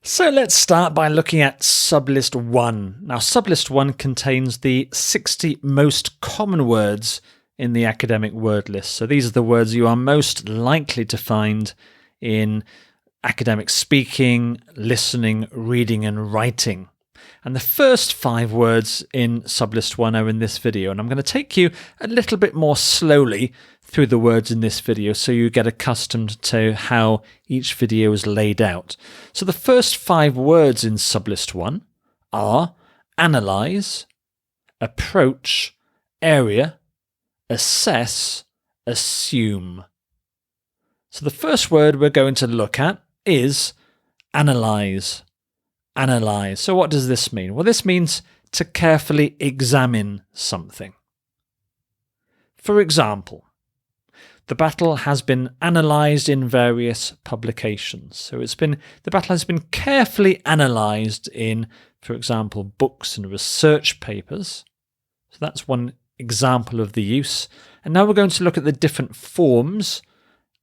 So let's start by looking at sublist 1. Now, sublist 1 contains the 60 most common words in the academic word list. So these are the words you are most likely to find in academic speaking, listening, reading, and writing. And the first 5 words in sublist 1 are in this video, and I'm going to take you a little bit more slowly through the words in this video so you get accustomed to how each video is laid out. So the first 5 words in sublist 1 are analyse, approach, area, assess, assume. So the first word we're going to look at is analyse. Analyse. So what does this mean? Well, this means to carefully examine something. For example, the battle has been analysed in various publications. So the battle has been carefully analysed in, for example, books and research papers. So that's one example of the use. And now we're going to look at the different forms.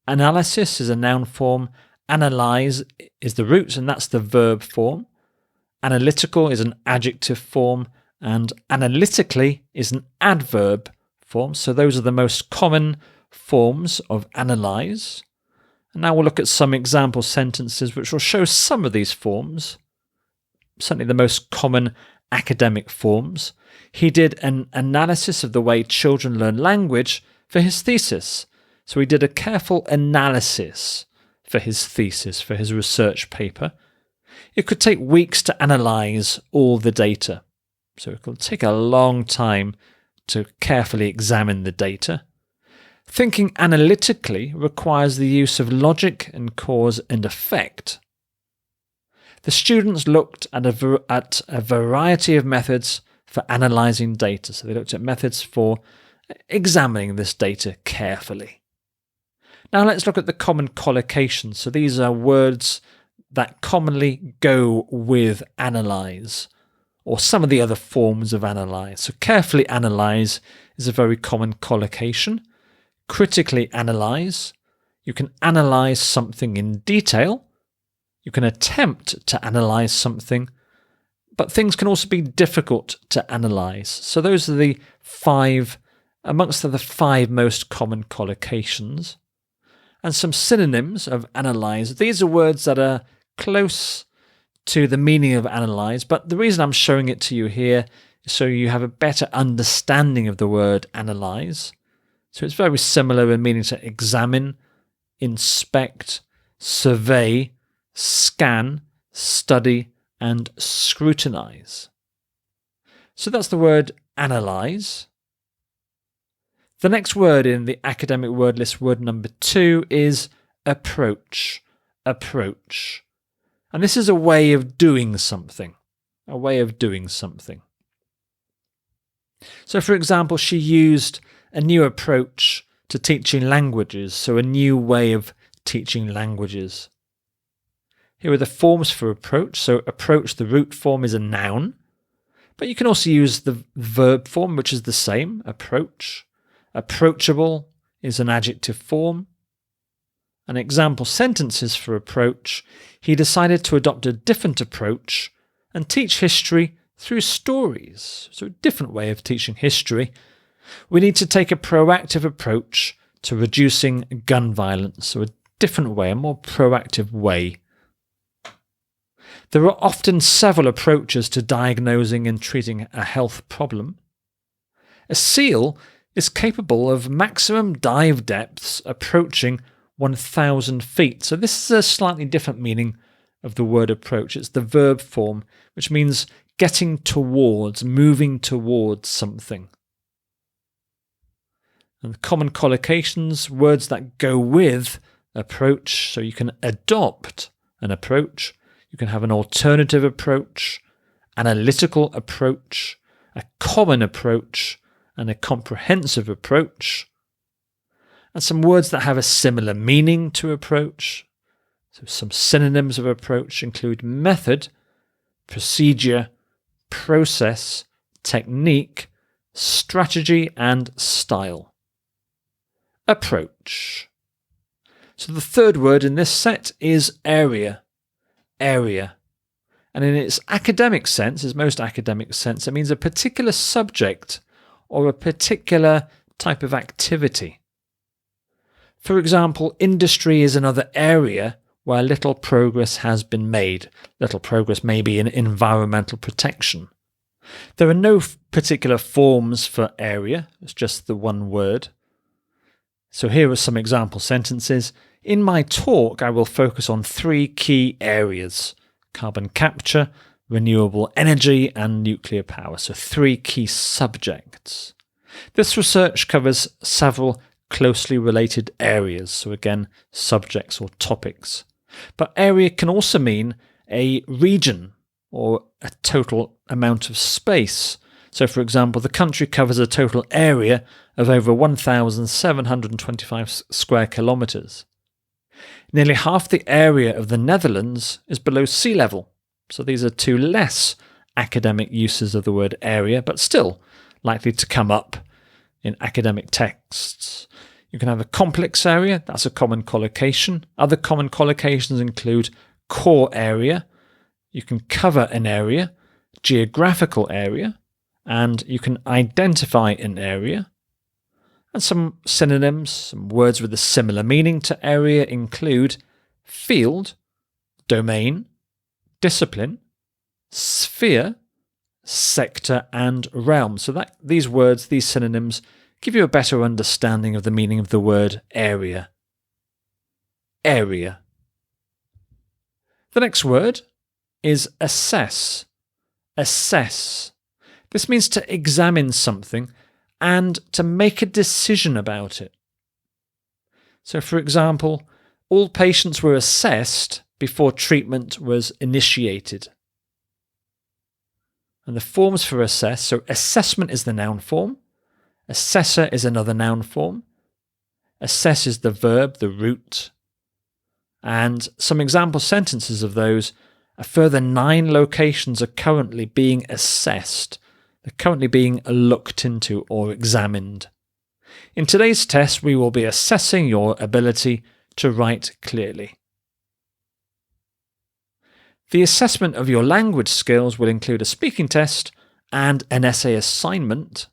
Analysis is a noun form. Analyse is the root, and that's the verb form. Analytical is an adjective form, and analytically is an adverb form. So those are the most common forms of analyse. And now we'll look at some example sentences which will show some of these forms, certainly the most common academic forms. He did an analysis of the way children learn language for his thesis. So he did a careful analysis for his thesis, for his research paper. It could take weeks to analyse all the data. So it could take a long time to carefully examine the data. Thinking analytically requires the use of logic and cause and effect. The students looked at a variety of methods for analysing data. So they looked at methods for examining this data carefully. Now let's look at the common collocations. So these are words that commonly go with analyse, or some of the other forms of analyse. So carefully analyse is a very common collocation. Critically analyse. You can analyse something in detail. You can attempt to analyse something, but things can also be difficult to analyse. So those are the 5, amongst the 5 most common collocations. And some synonyms of analyse. These are words that are close to the meaning of analyse, but the reason I'm showing it to you here is so you have a better understanding of the word analyse. So it's very similar in meaning to examine, inspect, survey, scan, study, and scrutinise. So that's the word analyse. The next word in the academic word list, word number 2, is approach. Approach. And this is a way of doing something. A way of doing something. So, for example, she used a new approach to teaching languages, so a new way of teaching languages. Here are the forms for approach. So approach, the root form, is a noun, but you can also use the verb form, which is the same, approach. Approachable is an adjective form. An example sentences for approach: he decided to adopt a different approach and teach history through stories. So a different way of teaching history. We need to take a proactive approach to reducing gun violence. So a different way, a more proactive way. There are often several approaches to diagnosing and treating a health problem. A seal is capable of maximum dive depths approaching 1,000 feet. So this is a slightly different meaning of the word approach. It's the verb form, which means getting towards, moving towards something. And common collocations, words that go with approach. So you can adopt an approach. You can have an alternative approach, analytical approach, a common approach, and a comprehensive approach. And some words that have a similar meaning to approach. So some synonyms of approach include method, procedure, process, technique, strategy, and style. Approach. So the third word in this set is area. Area. And in its academic sense, its most academic sense, it means a particular subject or a particular type of activity. For example, industry is another area where little progress has been made. Little progress may be in environmental protection. There are no particular forms for area, it's just the one word. So here are some example sentences. In my talk, I will focus on 3 key areas: carbon capture, renewable energy, and nuclear power. So 3 key subjects. This research covers several closely related areas. So again, subjects or topics. But area can also mean a region or a total amount of space. So for example, the country covers a total area of over 1,725 square kilometres. Nearly half the area of the Netherlands is below sea level. So these are 2 less academic uses of the word area, but still likely to come up in academic texts. You can have a complex area, that's a common collocation. Other common collocations include core area, you can cover an area, geographical area, and you can identify an area. And some synonyms, some words with a similar meaning to area include field, domain, discipline, sphere, sector, and realm. So these words, these synonyms, give you a better understanding of the meaning of the word area. Area. The next word is assess. Assess. This means to examine something and to make a decision about it. So, for example, all patients were assessed before treatment was initiated. And the forms for assess, so assessment is the noun form, assessor is another noun form, assess is the verb, the root, and some example sentences of those: a further 9 locations are currently being assessed. They're currently being looked into or examined. In today's test, we will be assessing your ability to write clearly. The assessment of your language skills will include a speaking test and an essay assignment.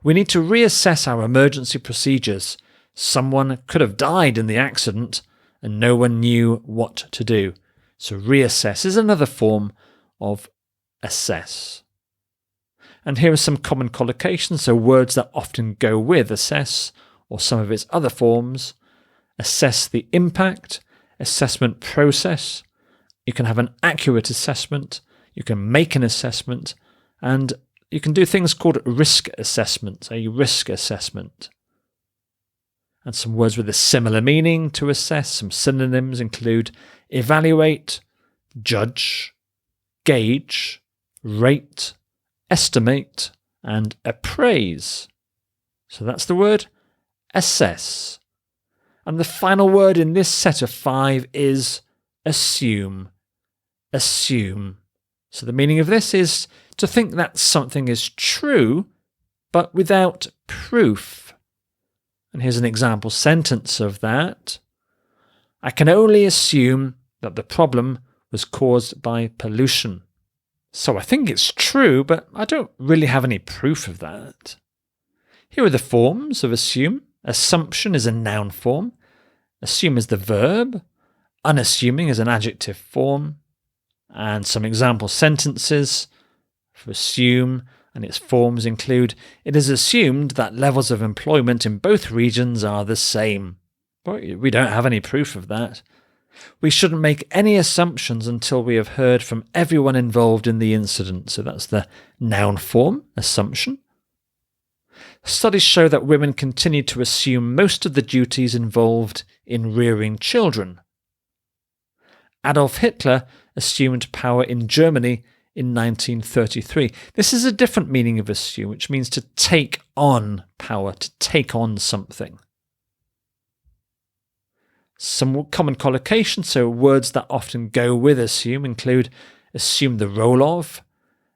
We need to reassess our emergency procedures. Someone could have died in the accident and no one knew what to do. So reassess is another form of assess. And here are some common collocations, so words that often go with assess or some of its other forms. Assess the impact, assessment process. You can have an accurate assessment, you can make an assessment, and you can do things called risk assessment, a risk assessment. And some words with a similar meaning to assess, some synonyms include evaluate, judge, gauge, rate, estimate, and appraise. So that's the word assess. And the final word in this set of 5 is assume. Assume. So the meaning of this is to think that something is true, but without proof. And here's an example sentence of that. I can only assume that the problem was caused by pollution. So I think it's true, but I don't really have any proof of that. Here are the forms of assume. Assumption is a noun form. Assume is the verb. Unassuming is an adjective form. And some example sentences for assume and its forms include: it is assumed that levels of employment in both regions are the same. But we don't have any proof of that. We shouldn't make any assumptions until we have heard from everyone involved in the incident. So that's the noun form, assumption. Studies show that women continue to assume most of the duties involved in rearing children. Adolf Hitler assumed power in Germany in 1933. This is a different meaning of assume, which means to take on power, to take on something. Some common collocations, so words that often go with assume, include assume the role of,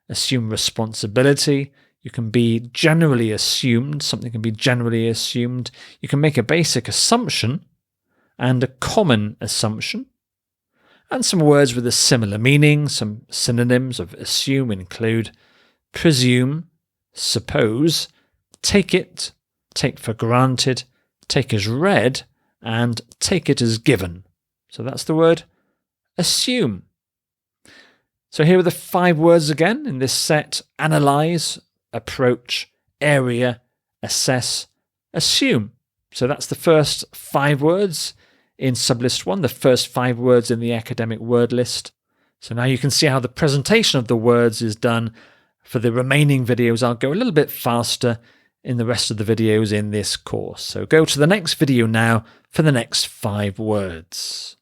assume responsibility. You can be generally assumed, something can be generally assumed. You can make a basic assumption and a common assumption. And some words with a similar meaning, some synonyms of assume include presume, suppose, take it, take for granted, take as read, and take it as given. So that's the word assume. So here are the 5 words again in this set: analyse, approach, area, assess, assume. So that's the first 5 words in sublist 1, the first 5 words in the academic word list. So now you can see how the presentation of the words is done. For the remaining videos, I'll go a little bit faster in the rest of the videos in this course. So go to the next video now for the next 5 words.